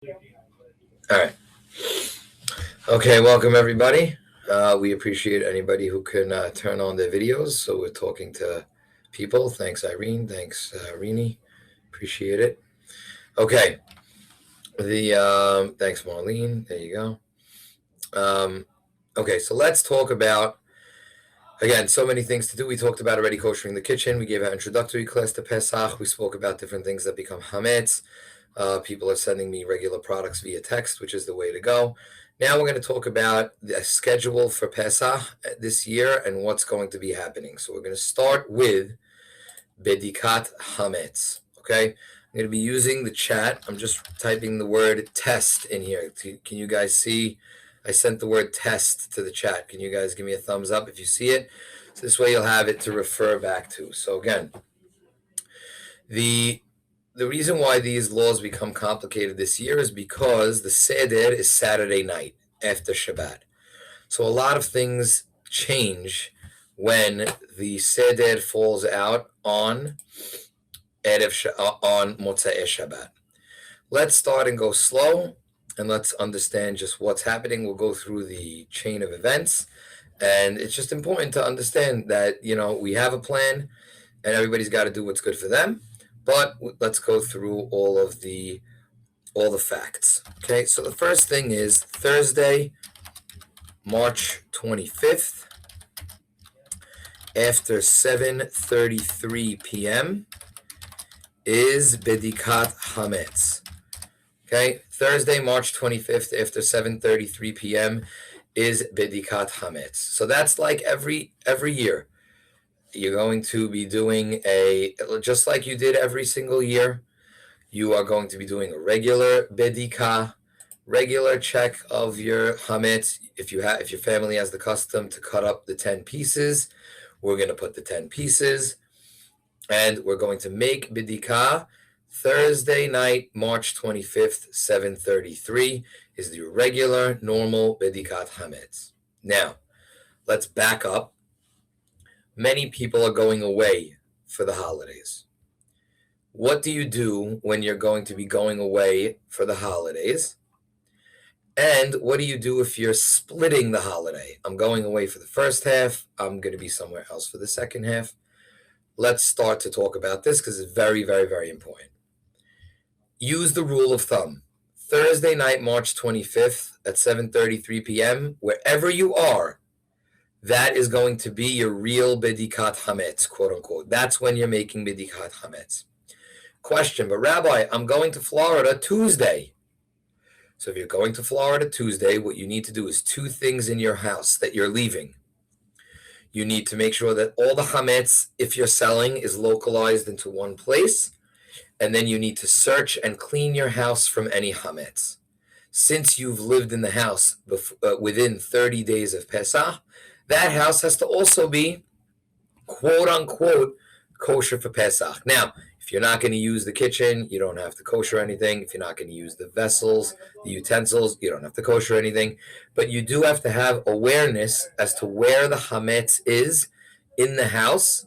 All right. Okay, welcome everybody. We appreciate anybody who can turn on their videos. So we're talking to people. Thanks, Irene. Thanks, Rini. Appreciate it. Okay. Thanks, Marlene. There you go. Okay, so let's talk about again. So many things to do. We talked about already koshering the kitchen. We gave our introductory class to Pesach. We spoke about different things that become hametz. People are sending me regular products via text, which is the way to go. Now we're going to talk about the schedule for Pesach this year and what's going to be happening. So we're going to start with Bedikat Hametz. Okay, I'm going to be using the chat. I'm just typing the word test in here. Can you guys see? I sent the word test to the chat. Can you guys give me a thumbs up if you see it? So this way you'll have it to refer back to. So again, the reason why these laws become complicated this year is because the Seder is Saturday night after Shabbat. So a lot of things change when the Seder falls out on Motzei Shabbat. Let's start and go slow, and let's understand just what's happening. We'll go through the chain of events, and it's just important to understand that, we have a plan, and everybody's got to do what's good for them. But let's go through all the facts. Okay, so the first thing is Thursday, March 25th, after 7:33 p.m. is Bedikat Hametz. Okay, Thursday, March 25th, after 7:33 p.m. is Bedikat Hametz. So that's like every year. You're going to be doing just like you did every single year. You are going to be doing a regular bedika, regular check of your hametz. If your family has the custom to cut up the 10 pieces, we're going to put the 10 pieces, and we're going to make bedika. Thursday night, March 25th, 7:33 is the regular, normal bedikat hametz. Now, let's back up. Many people are going away for the holidays. What do you do when you're going to be going away for the holidays? And what do you do if you're splitting the holiday? I'm going away for the first half. I'm going to be somewhere else for the second half. Let's start to talk about this because it's very, very, very important. Use the rule of thumb. Thursday night, March 25th at 7:33 p.m., wherever you are, that is going to be your real bedikat hametz, quote unquote. That's when you're making bedikat hametz. Question, but Rabbi, I'm going to Florida Tuesday. So if you're going to Florida Tuesday, what you need to do is two things in your house that you're leaving. You need to make sure that all the hametz, if you're selling, is localized into one place. And then you need to search and clean your house from any hametz. Since you've lived in the house within 30 days of Pesach, that house has to also be, quote unquote, kosher for Pesach. Now, if you're not going to use the kitchen, you don't have to kosher anything. If you're not going to use the vessels, the utensils, you don't have to kosher anything. But you do have to have awareness as to where the hametz is in the house.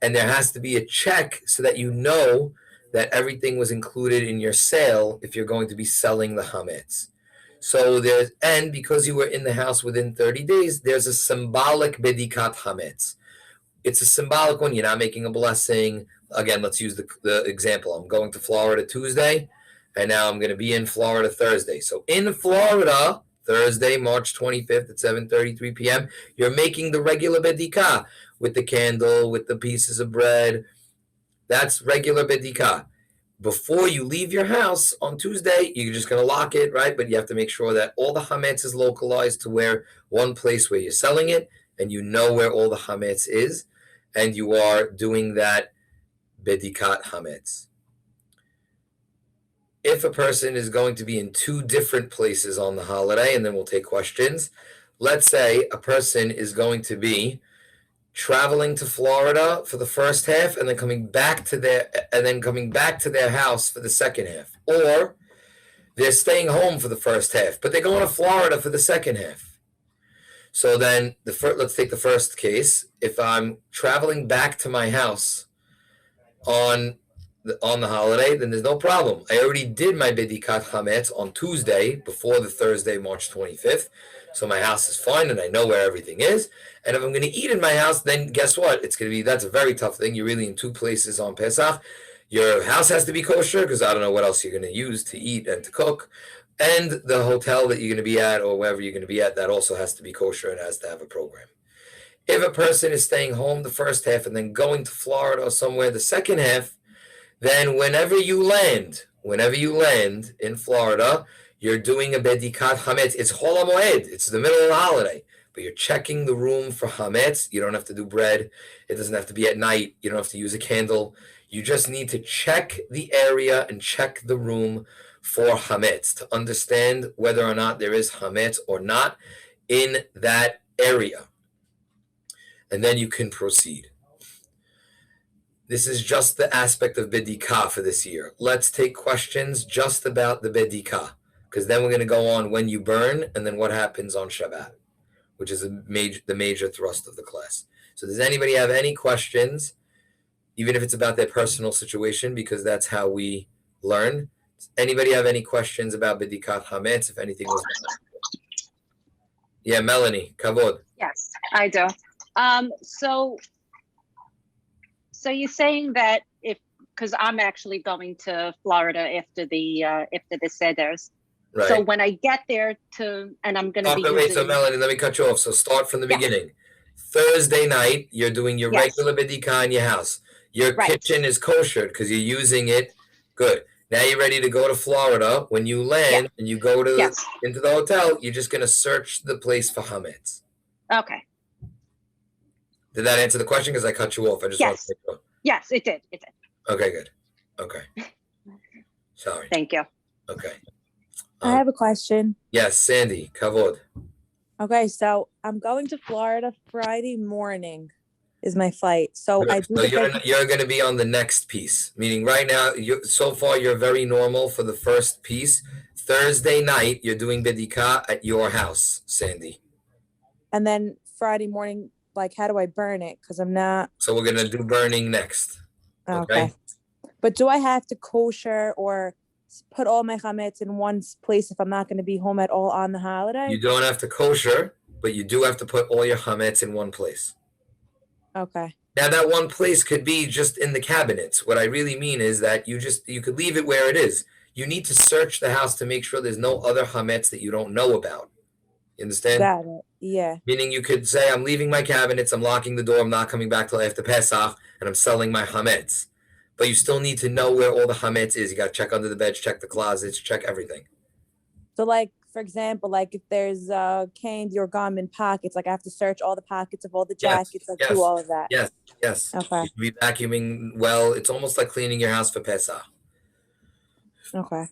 And there has to be a check so that you know that everything was included in your sale if you're going to be selling the hametz. So and because you were in the house within 30 days, there's a symbolic bedikat hametz. It's a symbolic one. You're not making a blessing. Again, let's use the example. I'm going to Florida Tuesday, and now I'm going to be in Florida Thursday. So in Florida, Thursday, March 25th at 7:33 p.m., you're making the regular bedika with the candle, with the pieces of bread. That's regular bedika. Before you leave your house on Tuesday, you're just going to lock it, right? But you have to make sure that all the hametz is localized to where one place where you're selling it, and you know where all the hametz is, and you are doing that bedikat hametz. If a person is going to be in two different places on the holiday, and then we'll take questions. Let's say a person is going to be traveling to Florida for the first half and then coming back to their house for the second half. Or they're staying home for the first half, but they're going to Florida for the second half. So then let's take the first case. If I'm traveling back to my house on on the holiday, then there's no problem. I already did my Bedikat Hametz on Tuesday before the Thursday, March 25th. So my house is fine and I know where everything is. And if I'm going to eat in my house, then guess what? That's a very tough thing. You're really in two places on Pesach. Your house has to be kosher because I don't know what else you're going to use to eat and to cook. And the hotel that you're going to be at or wherever you're going to be at, that also has to be kosher and has to have a program. If a person is staying home the first half and then going to Florida or somewhere the second half, then whenever you land in Florida, you're doing a Bedikat Hametz. It's Chol HaMoed. It's the middle of the holiday. But you're checking the room for Hametz. You don't have to do bread. It doesn't have to be at night. You don't have to use a candle. You just need to check the area and check the room for Hametz to understand whether or not there is Hametz or not in that area. And then you can proceed. This is just the aspect of Bedikah for this year. Let's take questions just about the Bedikah, because then we're going to go on when you burn and then what happens on Shabbat, which is the major thrust of the class. So does anybody have any questions, even if it's about their personal situation, because that's how we learn? Does anybody have any questions about Bedikat Hametz, if anything was... Yeah, Melanie, Kavod. Yes, I do. So you're saying that because I'm actually going to Florida after the Seders. Right. So when I get there and I'm going to be Wait, so Melanie, let me cut you off. So start from the beginning. Thursday night, you're doing your regular Bedikah in your house. Your kitchen is kosher because you're using it. Good. Now you're ready to go to Florida. When you land and you go to into the hotel, you're just going to search the place for Hametz. Okay. Did that answer the question? Because I cut you off. I just want to make sure. Yes, it did. It did. Okay, good. Okay. Sorry. Thank you. Okay. I have a question. Yes, Sandy, Kavod. Okay, so I'm going to Florida Friday morning is my flight. So you're going to be on the next piece, meaning right now, so far you're very normal for the first piece. Thursday night, you're doing Bedikah at your house, Sandy. And then Friday morning, like, how do I burn it? Because I'm not... So we're going to do burning next. Okay. But do I have to kosher or put all my chametz in one place if I'm not going to be home at all on the holiday? You don't have to kosher, but you do have to put all your chametz in one place. Okay. Now that one place could be just in the cabinets. What I really mean is that you could leave it where it is. You need to search the house to make sure there's no other chametz that you don't know about. You understand? Got it. Yeah. Meaning you could say, I'm leaving my cabinets, I'm locking the door, I'm not coming back till after Pesach, and I'm selling my chametz. But you still need to know where all the chametz is. You got to check under the beds, check the closets, check everything. So, like, for example, like if there's candy or gum in pockets, like I have to search all the pockets of all the jackets, do all of that. Yes. Okay. You should be vacuuming well. It's almost like cleaning your house for Pesach. Okay.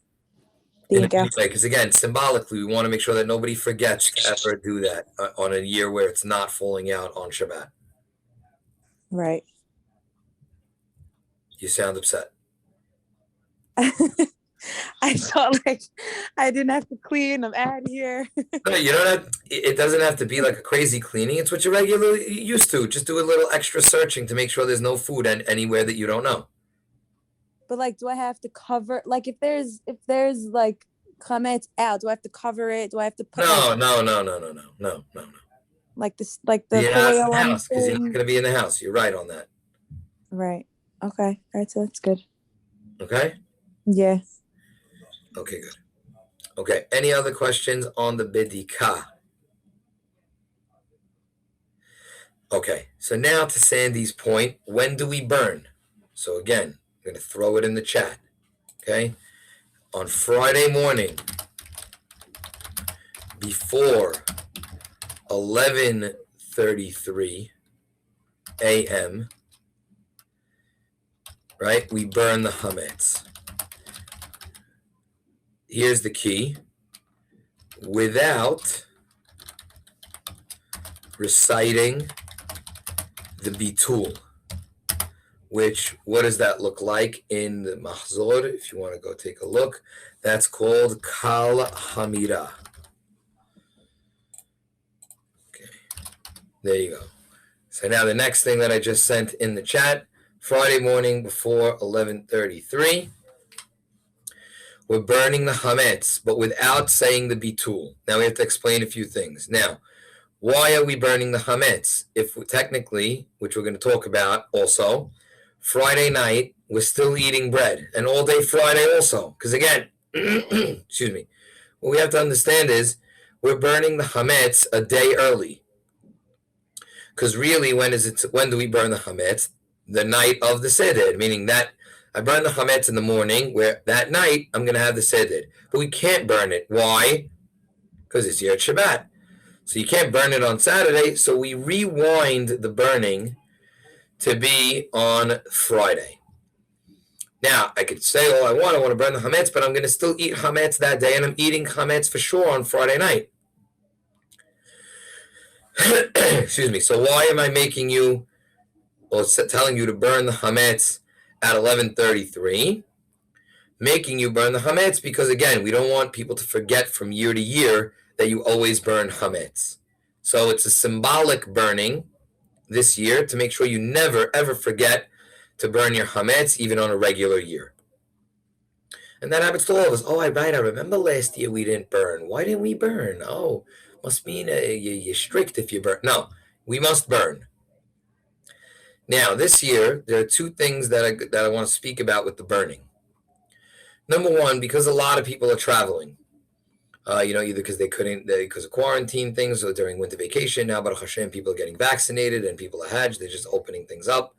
Because again, symbolically, we want to make sure that nobody forgets to ever do that on a year where it's not falling out on Shabbat. Right. You sound upset. I felt like I didn't have to clean. I'm out of here. No, you don't have. It doesn't have to be like a crazy cleaning. It's what you're regularly used to. Just do a little extra searching to make sure there's no food anywhere that you don't know. But like, do I have to cover? Like, if there's like chametz out, do I have to cover it? Do I have to put? No. Like this, like the foil on house, because you're not going to be in the house. You're right on that. Right. Okay. All right. So that's good. Okay. Yeah. Okay. Good. Okay. Any other questions on the Bedikah? Okay. So now to Sandy's point, when do we burn? So again, I'm going to throw it in the chat. Okay. On Friday morning, before 11:33 a.m., right, we burn the chametz. Here's the key. Without reciting the bitul, which, what does that look like in the mahzor? If you want to go take a look, that's called kal hamira. Okay, there you go. So now the next thing that I just sent in the chat, Friday morning before 11:33. We're burning the chametz, but without saying the bitul. Now we have to explain a few things. Now, why are we burning the chametz? If technically, which we're going to talk about also, Friday night we're still eating bread, and all day Friday also. Because again, excuse me, what we have to understand is we're burning the chametz a day early. Because really, when do we burn the chametz? The night of the seder, meaning that I burn the chametz in the morning, where that night I'm going to have the seder. But we can't burn it. Why? Because it's Yom Shabbat. So you can't burn it on Saturday. So we rewind the burning to be on Friday. Now, I could say all I want to burn the chametz, but I'm going to still eat chametz that day, and I'm eating chametz for sure on Friday night. Excuse me. So why am I making you, or telling you to burn the chametz at 11:33? Making you burn the chametz because, again, we don't want people to forget from year to year that you always burn chametz. So it's a symbolic burning this year to make sure you never, ever forget to burn your chametz, even on a regular year. And that happens to all of us. Oh, I remember last year we didn't burn. Why didn't we burn? Oh, must mean you're strict if you burn. No, we must burn. Now, this year, there are two things that I want to speak about with the burning. Number one, because a lot of people are traveling, either because they couldn't, because of quarantine things, or during winter vacation. Now, Baruch Hashem, people are getting vaccinated and people are Hajj. They're just opening things up.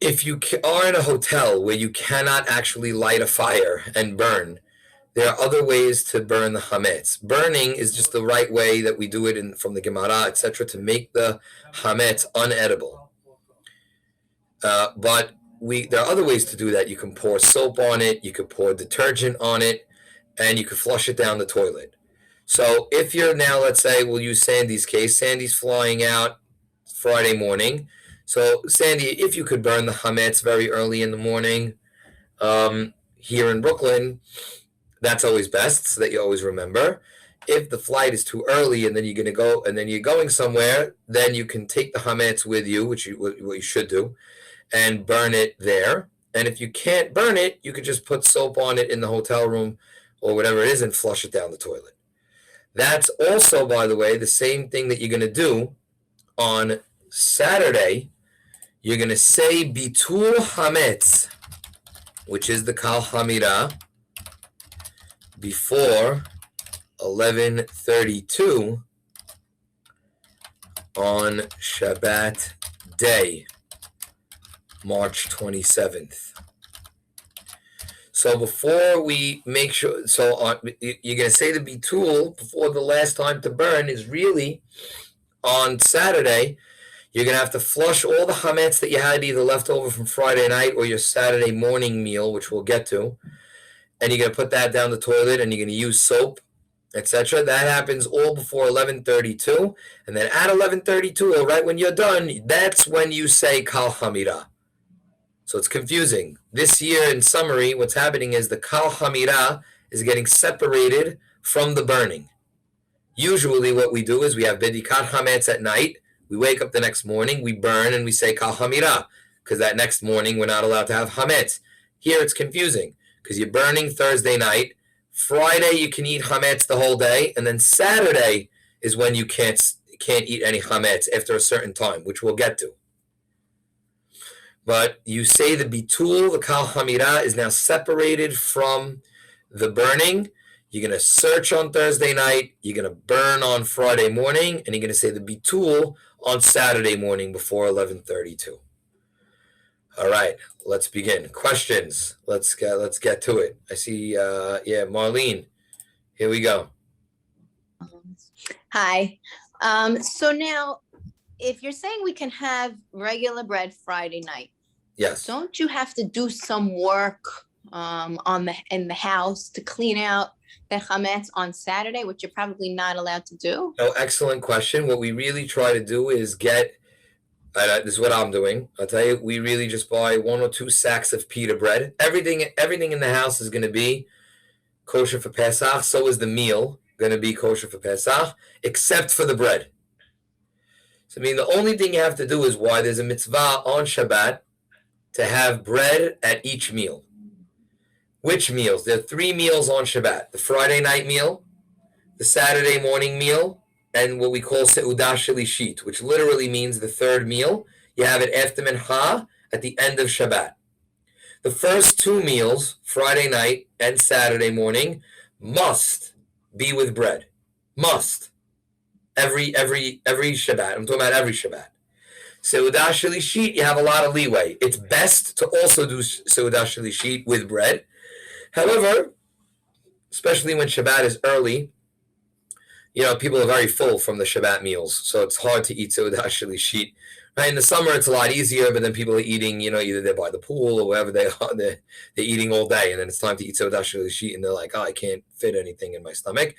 If you are in a hotel where you cannot actually light a fire and burn, there are other ways to burn the chametz. Burning is just the right way that we do it from the Gemara, etc., to make the chametz unedible. But there are other ways to do that. You can pour soap on it, you could pour detergent on it, and you could flush it down the toilet. So if you're now, let's say, we'll use Sandy's case. Sandy's flying out Friday morning. So Sandy, if you could burn the chametz very early in the morning here in Brooklyn, that's always best, so that you always remember. If the flight is too early and then you're going to go, and then you're going somewhere, then you can take the chametz with you, what you should do, and burn it there. And if you can't burn it, you could just put soap on it in the hotel room or whatever it is and flush it down the toilet. That's also, by the way, the same thing that you're going to do on Saturday. You're going to say bitul hametz, which is the kal hamira, before 11:32 on Shabbat day, March 27th. So before we make sure, you're going to say the bitul before the last time to burn is really on Saturday. You're going to have to flush all the chametz that you had either left over from Friday night or your Saturday morning meal, which we'll get to. And you're going to put that down the toilet, and you're going to use soap, etc. That happens all before 11:32. And then at 11:32, or right when you're done, that's when you say kal hamira. So it's confusing. This year, in summary, what's happening is the kal hamira is getting separated from the burning. Usually what we do is we have bedikat hametz at night. We wake up the next morning, we burn, and we say kal hamira, because that next morning we're not allowed to have hametz. Here it's confusing, because you're burning Thursday night. Friday you can eat hametz the whole day, and then Saturday is when you can't eat any hametz after a certain time, which we'll get to. But you say the bitul, the kal hamira, is now separated from the burning. You're going to search on Thursday night, you're going to burn on Friday morning, and you're going to say the bitul on Saturday morning before 11:32. All right, let's begin. Questions? Let's get to it. I see, Marlene. Here we go. Hi. So now, if you're saying we can have regular bread Friday night, yes, don't you have to do some work in the house to clean out the chametz on Saturday, which you're probably not allowed to do? Oh, excellent question. What we really try to do is get. This is what I'm doing. I'll tell you, we really just buy 1 or 2 sacks of pita bread. Everything in the house is going to be kosher for Pesach. So is the meal going to be kosher for Pesach, except for the bread. So, I mean, the only thing you have to do is why there's a mitzvah on Shabbat to have bread at each meal. Which meals? There are 3 meals on Shabbat. The Friday night meal, the Saturday morning meal, and what we call Seudah Shalishit, which literally means the third meal. You have it after Mincha at the end of Shabbat. The first 2 meals, Friday night and Saturday morning, must be with bread. Must. Every Shabbat. I'm talking about every Shabbat. Seudah Shalishit, you have a lot of leeway. It's best to also do Seudah Shalishit with bread. However, especially when Shabbat is early, people are very full from the Shabbat meals, so it's hard to eat Seudah Shalishit. Right? In the summer, it's a lot easier, but then people are eating, either they're by the pool or wherever they are, they're eating all day, and then it's time to eat Seudah Shalishit, and they're like, I can't fit anything in my stomach.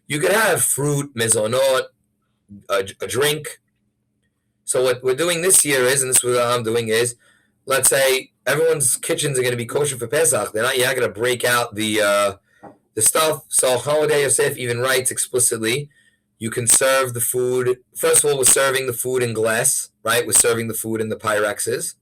You could have fruit, mezonot, a drink. So what we're doing this year is, and this is what I'm doing is, let's say everyone's kitchens are going to be kosher for Pesach. You're not going to break out the stuff. So Holiday Yosef even writes explicitly, you can serve the food. First of all, we're serving the food in glass, right? We're serving the food in the Pyrexes,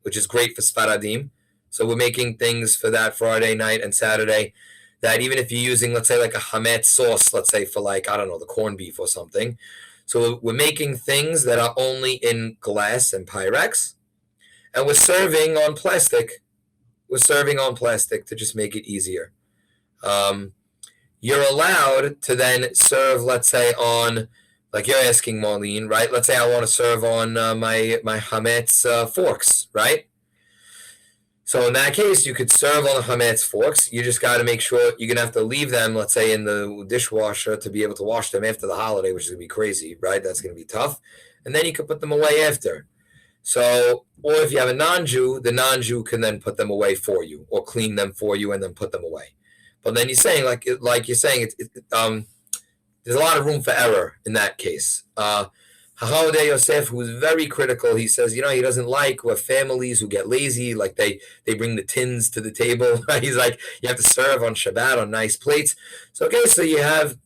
which is great for Sfaradim. So we're making things for that Friday night and Saturday that even if you're using, let's say, like a hametz sauce, let's say for like, I don't know, the corned beef or something. So we're making things that are only in glass and Pyrex, and we're serving on plastic. We're serving on plastic to just make it easier. You're allowed to then serve, let's say, on, like you're asking, Marlene, right? Let's say I want to serve on my hametz forks, right? So in that case, you could serve on the hametz forks. You just got to make sure you're going to have to leave them, let's say, in the dishwasher to be able to wash them after the holiday, which is going to be crazy, right? That's going to be tough. And then you can put them away after. So, or if you have a non-Jew, the non-Jew can then put them away for you or clean them for you and then put them away. But then you're saying, like you're saying, there's a lot of room for error in that case. Holiday Yosef, who's very critical, he says, he doesn't like where families who get lazy, like they bring the tins to the table. He's like, you have to serve on Shabbat on nice plates. So, okay, so you have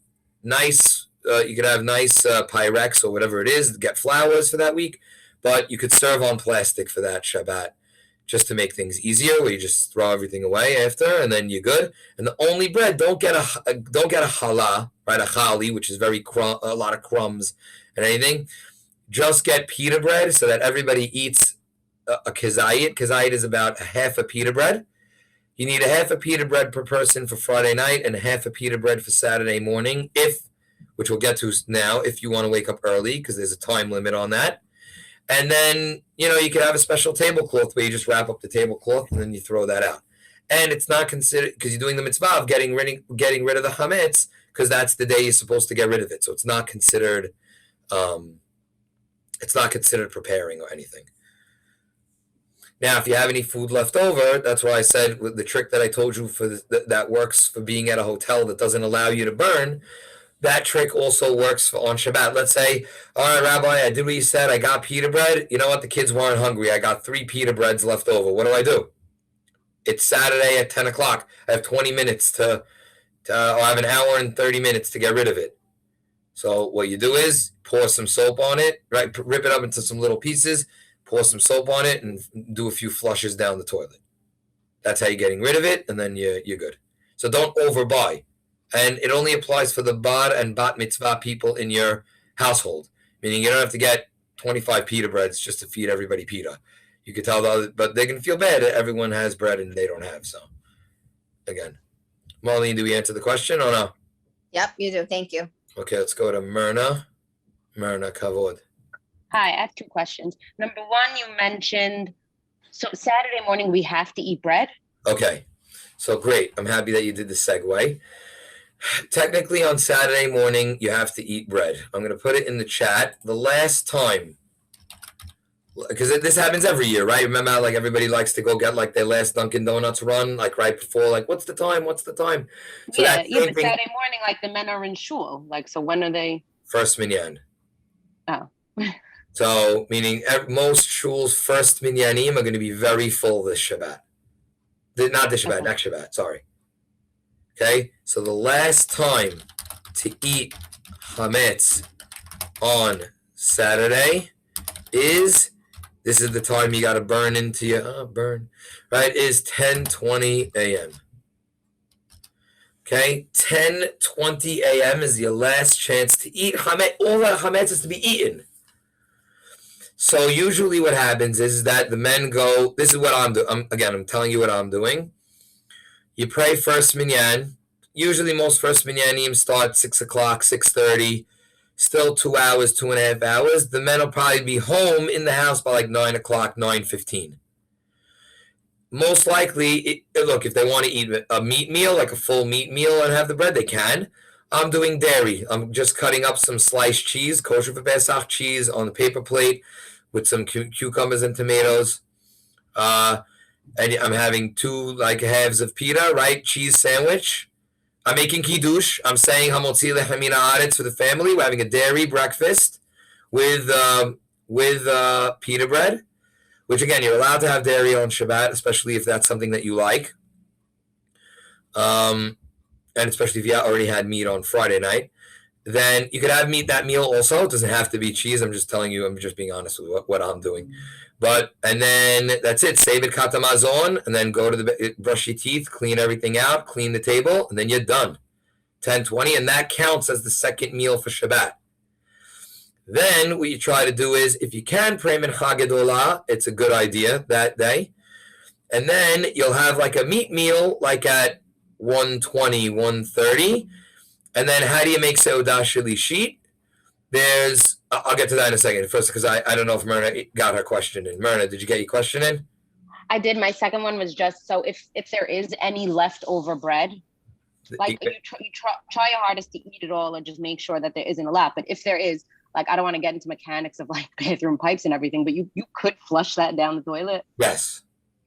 nice, you could have nice Pyrex or whatever it is, get flowers for that week, but you could serve on plastic for that Shabbat just to make things easier, where you just throw everything away after, and then you're good. And the only bread, don't get a challah, right? A chali, which is a lot of crumbs and anything. Just get pita bread so that everybody eats a kazayit. Kazayit is about a half a pita bread. You need a half a pita bread per person for Friday night and a half a pita bread for Saturday morning, which we'll get to now, if you want to wake up early, because there's a time limit on that. And then, you could have a special tablecloth where you just wrap up the tablecloth and then you throw that out. And it's not considered, because you're doing the mitzvah of getting rid of the chametz, because that's the day you're supposed to get rid of it. So it's not considered preparing or anything. Now, if you have any food left over, that's why I said with the trick that I told you that works for being at a hotel that doesn't allow you to burn. That trick also works on Shabbat. Let's say, all right, Rabbi, I did what you said. I got pita bread. You know what? The kids weren't hungry. I got 3 pita breads left over. What do? It's Saturday at 10 o'clock. I have 20 minutes or I have an hour and 30 minutes to get rid of it. So what you do is pour some soap on it, right? Rip it up into some little pieces, pour some soap on it, and do a few flushes down the toilet. That's how you're getting rid of it, and then you're good. So don't overbuy. And it only applies for the bar and bat mitzvah people in your household. Meaning you don't have to get 25 pita breads just to feed everybody pita. You could tell but they can feel bad that everyone has bread and they don't have. So, again. Marlene, do we answer the question or no? Yep, you do. Thank you. Okay, let's go to Myrna. Myrna, kavod. Hi, I have 2 questions. Number 1, you mentioned, so Saturday morning we have to eat bread? Okay, so great. I'm happy that you did the segue. Technically, on Saturday morning, you have to eat bread. I'm going to put it in the chat. The last time, because this happens every year, right? Remember how, like, everybody likes to go get, like, their last Dunkin' Donuts run, like, right before, like, what's the time? So but Saturday morning, like, the men are in shul. Like, so when are they? First minyan. Oh. So, meaning most shuls' first minyanim are going to be very full this Shabbat. Not this Shabbat, next Shabbat, sorry. Okay, so the last time to eat chametz on Saturday is This is the time you got to burn into your right? Is 10:20 a.m. Okay, 10:20 a.m. is your last chance to eat chametz. All that chametz is to be eaten. So usually, what happens is that the men go. This is what I'm doing. I'm telling you what I'm doing. You pray first minyan. Usually, most first minyanim start 6:00, 6:30. Still 2 hours, 2.5 hours. The men will probably be home in the house by like 9:00, 9:15. Most likely, look, if they want to eat a meat meal, like a full meat meal and have the bread, they can. I'm doing dairy. I'm just cutting up some sliced cheese, kosher for Pesach cheese on the paper plate with some cucumbers and tomatoes. And I'm having 2 like halves of pita, right? Cheese sandwich. I'm making kiddush. I'm saying hamotzi lechamina aretz for the family. We're having a dairy breakfast with pita bread, which again, you're allowed to have dairy on Shabbat, especially if that's something that you like. And especially if you already had meat on Friday night. Then you could have meat that meal also. It doesn't have to be cheese. I'm just telling you, I'm just being honest with what I'm doing. And then that's it. Save it katamazon, and then go to the brush your teeth, clean everything out, clean the table, and then you're done. 10:20, and that counts as the second meal for Shabbat. Then what you try to do is, if you can pray Mincha Gedolah, it's a good idea that day. And then you'll have like a meat meal, like at 1:20, 1:30. And then how do you make Seudah Shalishit? I'll get to that in a second. First, because I don't know if Myrna got her question in. Myrna, did you get your question in? I did. My second one was just, so if there is any leftover bread, like you try your hardest to eat it all and just make sure that there isn't a lot. But if there is, like, I don't want to get into mechanics of like bathroom pipes and everything, but you could flush that down the toilet. Yes.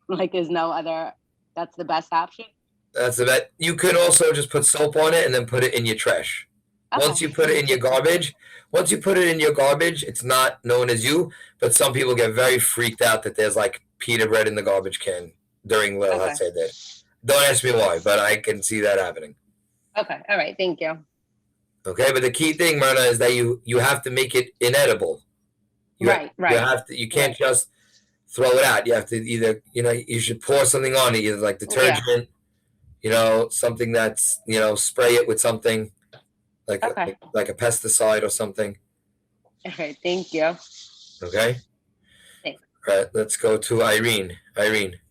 Like there's no other, that's the best option. That's the best. You could also just put soap on it and then put it in your trash. Okay. Once you put it in your garbage, it's not known as you, but some people get very freaked out that there's like pita bread in the garbage can during Leil HaSeder. Don't ask me why, but I can see that happening. Okay. All right. Thank you. Okay, but the key thing, Myrna, is that you have to make it inedible. Right. You can't just throw it out. You have to either, you should pour something on it, either like detergent, something that's, spray it with something like a pesticide or something. Okay. Thank you. Okay. Thanks. All right, let's go to Irene. Irene.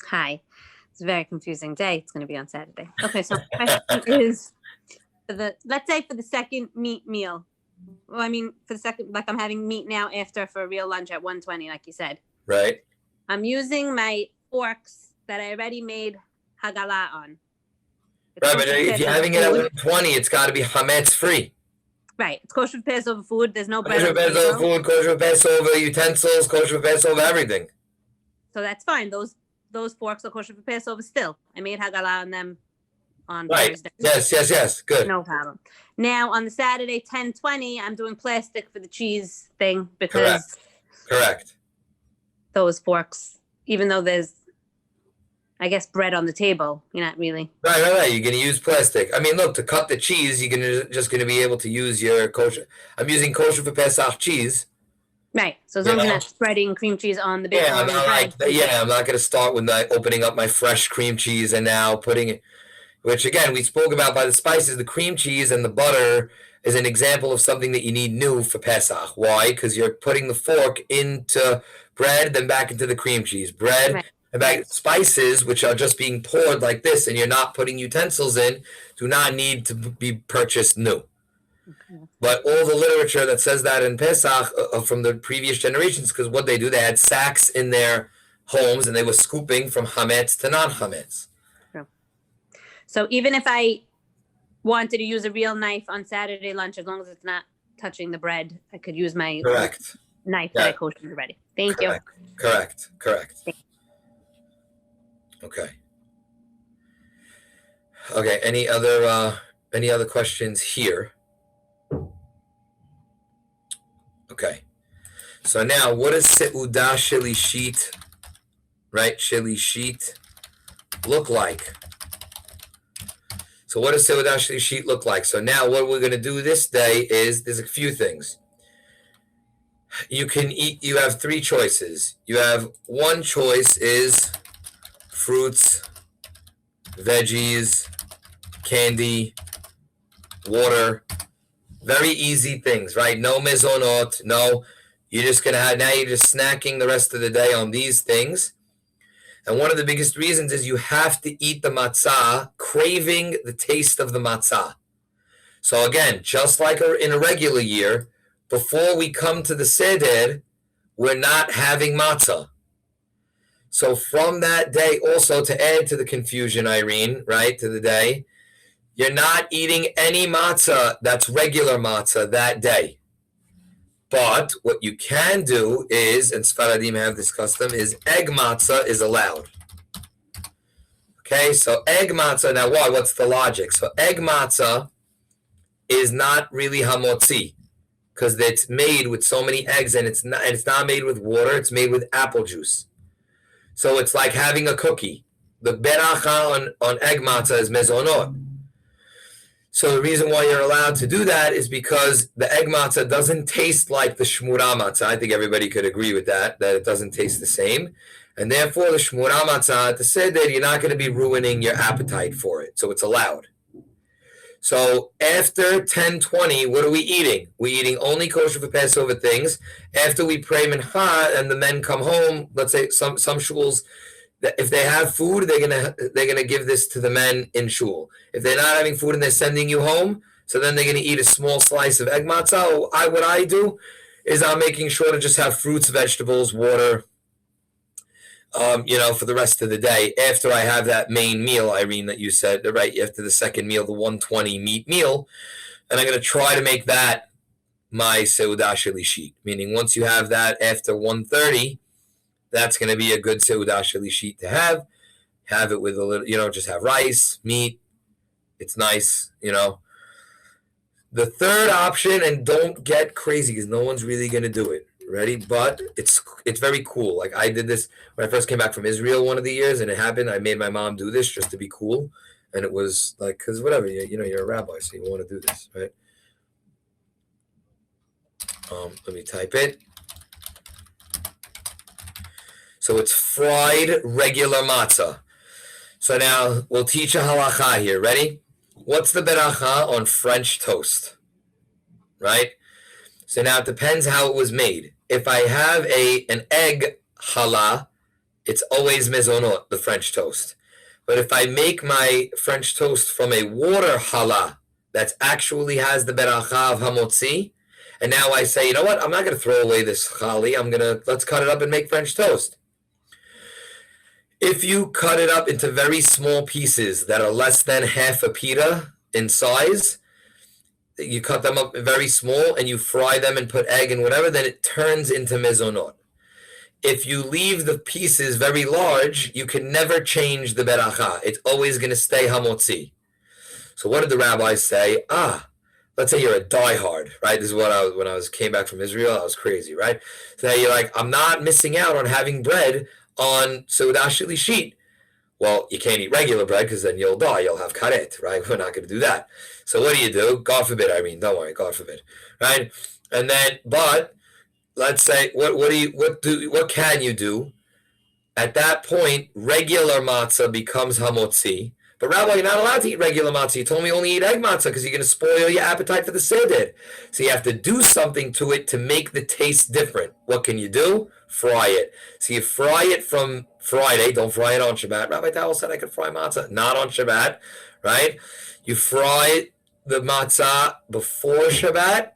Hi. It's a very confusing day. It's going to be on Saturday. Okay, so my question is, let's say for the second meat meal. Well, I mean, for the second, like I'm having meat now for a real lunch at 1:20, like you said. Right. I'm using my forks that I already made hagalah on. Right, but if you're having it at 1:20, it's got to be chametz free. Right. It's kosher for Passover food. There's no bread. Kosher for Passover food, kosher for Passover utensils, kosher for Passover everything. So that's fine. Those forks are kosher for Passover still. I made hagalah on them on right. Thursday. Yes. Good. No problem. Now on the Saturday 10:20, I'm doing plastic for the cheese thing because Correct. Those forks, even though there's, I guess, bread on the table, you're not really. Right. You're going to use plastic. I mean, look, to cut the cheese, you're just going to be able to use your kosher. I'm using kosher for Pesach cheese. Right. So as long as you're not spreading cream cheese on the big I'm not going to start with opening up my fresh cream cheese and now putting it, which again, we spoke about by the spices, the cream cheese and the butter is an example of something that you need new for Pesach. Why? Because you're putting the fork into bread, then back into the cream cheese. Bread. Right. And back spices, which are just being poured like this, and you're not putting utensils in, do not need to be purchased new. Okay. But all the literature that says that in Pesach from the previous generations, because what they do, they had sacks in their homes, and they were scooping from chametz to non-chametz. True. So even if I wanted to use a real knife on Saturday lunch, as long as it's not touching the bread, I could use my knife that I koshered already. Thank you. Correct. Okay. Any other questions here? Okay. So now, what does Seudah Shalishit, right? Shalishit look like? So what does Seudah Shalishit look like? So now what we're going to do this day is, there's a few things. You can eat, you have three choices. You have one choice is fruits, veggies, candy, water. Very easy things, right? No mezonot, no. You're just going to have, now you're just snacking the rest of the day on these things. And one of the biggest reasons is you have to eat the matzah, craving the taste of the matzah. So again, just like in a regular year, before we come to the Seder, we're not having matzah. So from that day, also to add to the confusion, Irene, right, to the day, you're not eating any matzah that's regular matzah that day. But what you can do is, and Sfaradim have this custom, is egg matzah is allowed. Okay, so egg matzah, now why? What's the logic? So egg matzah is not really hamotzi because it's made with so many eggs, and it's not made with water, it's made with apple juice. So it's like having a cookie. The beracha on egg matzah is mezonot. So the reason why you're allowed to do that is because the egg matzah doesn't taste like the shmura matzah. I think everybody could agree with that it doesn't taste the same. And therefore, the shmura matzah, at the Seder, you're not going to be ruining your appetite for it. So it's allowed. So after 10:20, what are we eating? We're eating only kosher for Passover things. After we pray mincha and the men come home, let's say some shuls, if they have food, they're gonna give this to the men in shul. If they're not having food and they're sending you home, so then they're gonna eat a small slice of egg matzah. What I do is I'm making sure to just have fruits, vegetables, water, for the rest of the day. After I have that main meal, Irene, that you said, right? After the second meal, the 120 meat meal, and I'm gonna try to make that my seudah shalishit. Meaning, once you have that after 1:30. That's going to be a good seudah shalishit to have. Have it with a little, just have rice, meat. It's nice, The third option, and don't get crazy because no one's really going to do it. Ready? But it's very cool. Like I did this when I first came back from Israel one of the years, and it happened. I made my mom do this just to be cool. And it was like, because whatever, you're a rabbi, so you want to do this, right? Let me type it. So it's fried regular matzah. So now we'll teach a halacha here. Ready? What's the beracha on French toast? Right? So now it depends how it was made. If I have an egg challah, it's always mezonot, the French toast. But if I make my French toast from a water challah that actually has the beracha of hamotzi, and now I say, you know what? I'm not going to throw away this chali. Let's cut it up and make French toast. If you cut it up into very small pieces that are less than half a pita in size, you cut them up very small and you fry them and put egg and whatever, then it turns into mezonot. If you leave the pieces very large, you can never change the beracha. It's always going to stay hamotzi. So what did the rabbis say? Let's say you're a diehard, right? This is what when I came back from Israel, I was crazy, right? So you're like, I'm not missing out on having bread on seudah shalishit. Well, you can't eat regular bread because then you'll die. You'll have karet, right? We're not going to do that. So what do? God forbid. Don't worry. God forbid, right? And then, but let's say, what can you do? At that point, regular matzah becomes hamotzi. But Rabbi, you're not allowed to eat regular matzah. You told me only eat egg matzah because you're going to spoil your appetite for the Seder. So you have to do something to it to make the taste different. What can you do? Fry it. So you fry it from Friday. Don't fry it on Shabbat. Rabbi Tawil said I could fry matzah. Not on Shabbat, right? You fry the matzah before Shabbat,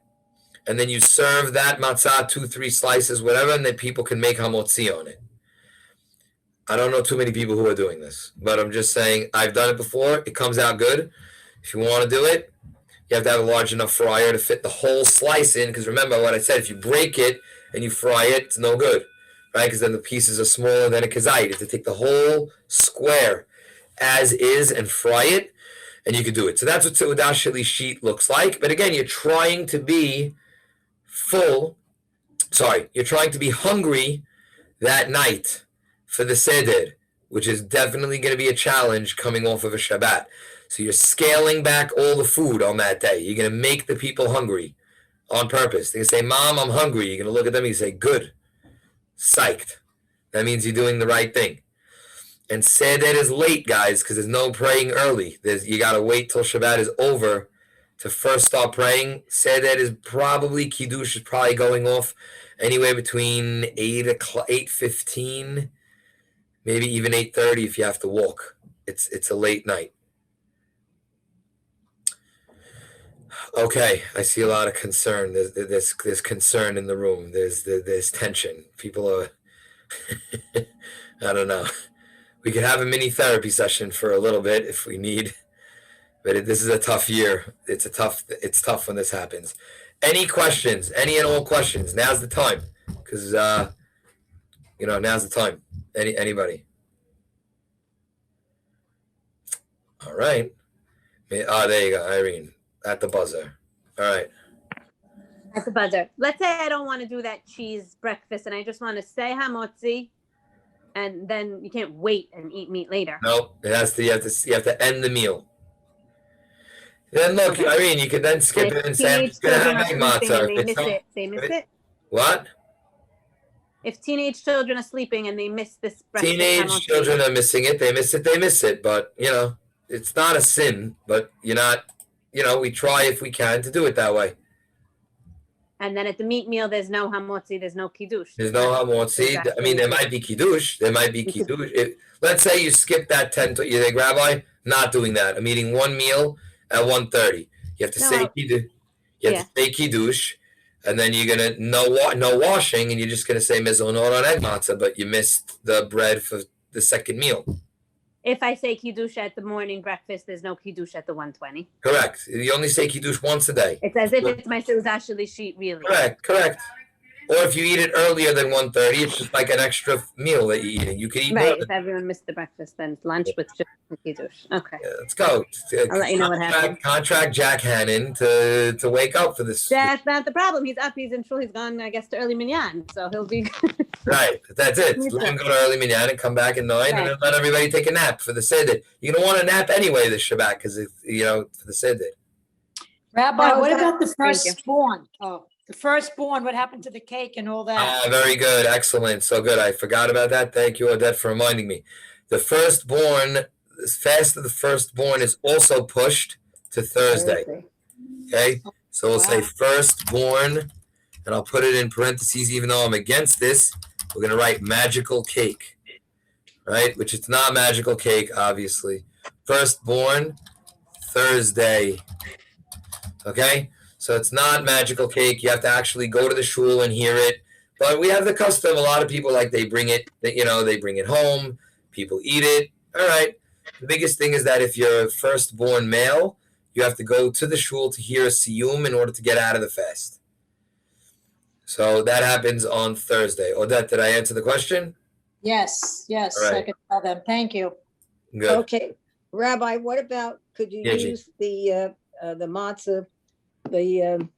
and then you serve that matzah 2-3 slices, whatever, and then people can make hamotzi on it. I don't know too many people who are doing this, but I'm just saying I've done it before. It comes out good. If you want to do it, you have to have a large enough fryer to fit the whole slice in. Because remember what I said, if you break it and you fry it, it's no good, right? Because then the pieces are smaller than a kazait. You have to take the whole square as is and fry it, and you can do it. So that's what seudah shalishit looks like. But again, you're trying to be you're trying to be hungry that night for the Seder, which is definitely going to be a challenge coming off of a Shabbat. So you're scaling back all the food on that day. You're going to make the people hungry, on purpose. They say, Mom, I'm hungry. You're going to look at them and you say, good, psyched. That means you're doing the right thing. And Seder is late, guys, because there's no praying early. You got to wait till Shabbat is over to first start praying. Seder is probably, Kiddush is probably going off anywhere between 8:15, maybe even 8:30 if you have to walk. It's a late night. Okay, I see a lot of concern. There's concern in the room. There's tension. People are, I don't know. We could have a mini therapy session for a little bit if we need, but this is a tough year. It's tough when this happens. Any questions? Any and all questions? Now's the time, because now's the time. Anybody? All right. There you go, Irene, at the buzzer. All right. At the buzzer. Let's say I don't want to do that cheese breakfast and I just want to say hamotzi, and then you can't wait and eat meat later. Nope. You have to end the meal. Then look, okay. Irene, you can then skip it and say, I'm just going to have egg matzah. They miss it. What? If teenage children are sleeping and they miss this breakfast. Teenage children are missing it. They miss it. But, it's not a sin. But you're not, we try if we can to do it that way. And then at the meat meal, there's no hamotzi, there's no kiddush. There's no hamotzi. Exactly. I mean, there might be kiddush. Let's say you skip that 10 to, you think, Rabbi, not doing that. I'm eating one meal at 1:30. You have to say kiddush. You have to say kiddush, and then you're gonna no washing, and you're just gonna say mezonot on egg matzah, but you missed the bread for the second meal. If I say kiddush at the morning breakfast, there's no kiddush at the 1:20. Correct. You only say kiddush once a day. It's as if it's my seudah shlishi, really. Correct. Or if you eat it earlier than 1:30, it's just like an extra meal that you're eating. You could eat right. If everyone missed the breakfast, then it's lunch with just kiddush. Okay. Yeah, let's go. I'll let you know what happens. Contract Jack Hannon to wake up for this. That's not the problem. He's up. He's in shul. He's gone, I guess, to early minyan, so he'll be. Right. That's it. Let him go to early minyan and come back at 9, and then let everybody take a nap for the Seder. You're gonna want a nap anyway this Shabbat because for the Seder. Rabbi, what about the firstborn? Oh. The firstborn, what happened to the cake and all that? Very good. Excellent. So good. I forgot about that. Thank you, Odette, for reminding me. The firstborn, the fast of the firstborn is also pushed to Thursday. Okay? So we'll say firstborn, and I'll put it in parentheses even though I'm against this. We're going to write magical cake, right? Which it's not magical cake, obviously. Firstborn, Thursday. Okay? So it's not magical cake. You have to actually go to the shul and hear it. But we have the custom. A lot of people they bring it. They bring it home. People eat it. All right. The biggest thing is that if you're a firstborn male, you have to go to the shul to hear a siyum in order to get out of the fast. So that happens on Thursday. Odette, did I answer the question? Yes. Right. I can tell them. Thank you. Good. Okay, Rabbi. What about could you use the matzah? You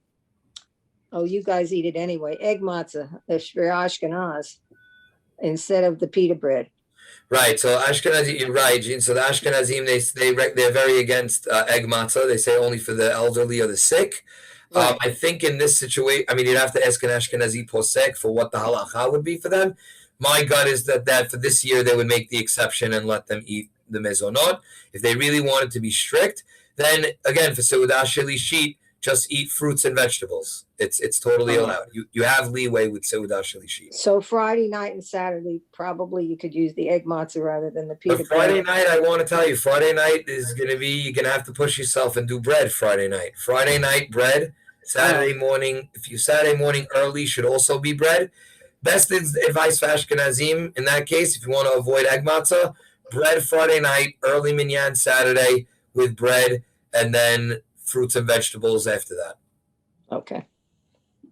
guys eat it anyway. Egg matzah, the Shver Ashkenaz, instead of the pita bread. Right. So Ashkenazi, you're right, Gene. So the Ashkenazim, they're very against egg matzah. They say only for the elderly or the sick. Right. I think in this situation, you'd have to ask an Ashkenazi posek for what the halacha would be for them. My gut is that for this year they would make the exception and let them eat the mezonot. If they really wanted to be strict, then again for seudah shelishit, just eat fruits and vegetables. It's totally allowed. You have leeway with seudah shelishit. So Friday night and Saturday, probably you could use the egg matzah rather than the pita bread. Friday night, I want to tell you, Friday night is going to be, you're going to have to push yourself and do bread Friday night. Friday night, bread. Saturday morning, if you Saturday morning early, should also be bread. Best advice for Ashkenazim, in that case, if you want to avoid egg matzah, bread Friday night, early minyan Saturday with bread, and then fruits and vegetables after that. Okay.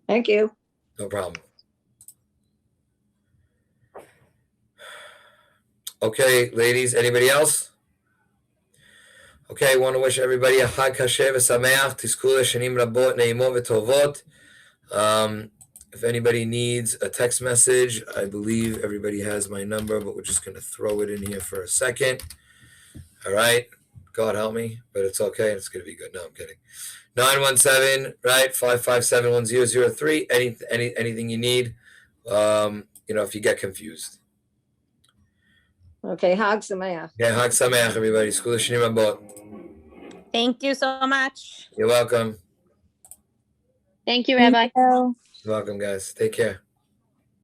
Thank you. No problem. Okay, ladies, anybody else? Okay, I want to wish everybody a Chag Kosher v'Sameach, Tizku l'Shanim Rabot, Ne'imot v'Tovot. If anybody needs a text message, I believe everybody has my number, but we're just going to throw it in here for a second. All right. God help me, but it's okay. It's going to be good. No, I'm kidding. 917, right? 557-1003. Anything you need, if you get confused. Okay, Hag Sameach. Yeah, Hag Sameach, everybody. Skula Shnim Abot. Thank you so much. You're welcome. Thank you, Rabbi. Thank you. You're welcome, guys. Take care.